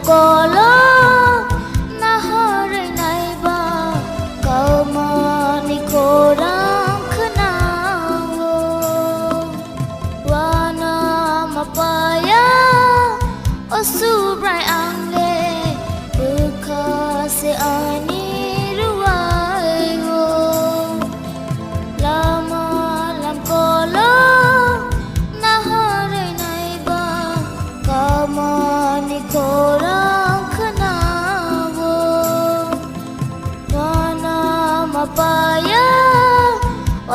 Cô lo na hari nay ba kau mani korang kenal wana mapaya osubrai angle bekas ani ruai go lama lam kolo na hari nay ba kau mani korang mapaya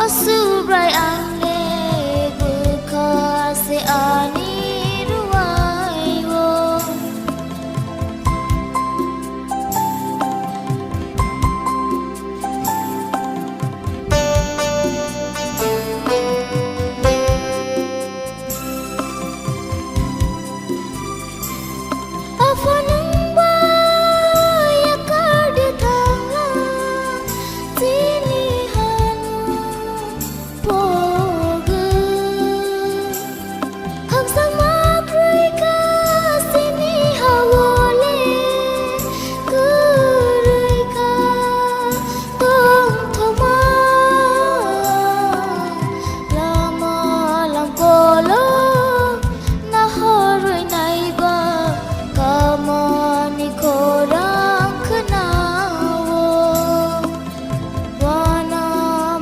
osubrai angle bekas ani ruai wo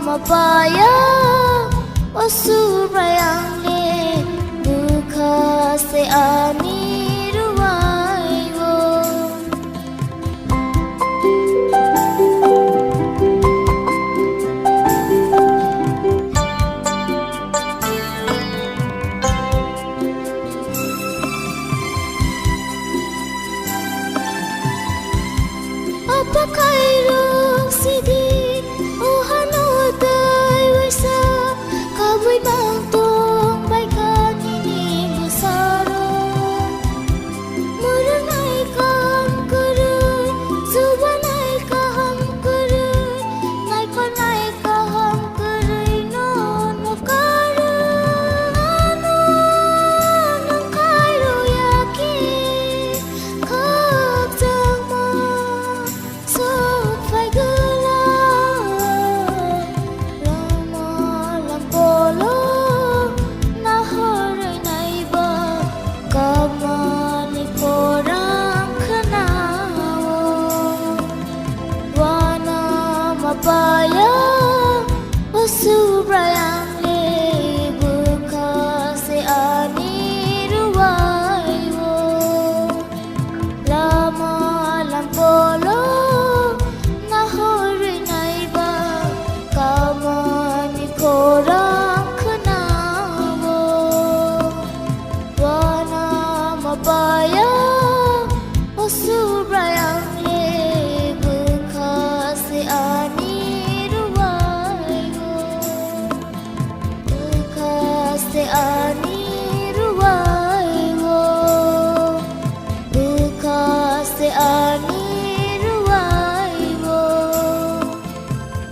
mapaya osubrai angle bekas ani ruai wo apa kairu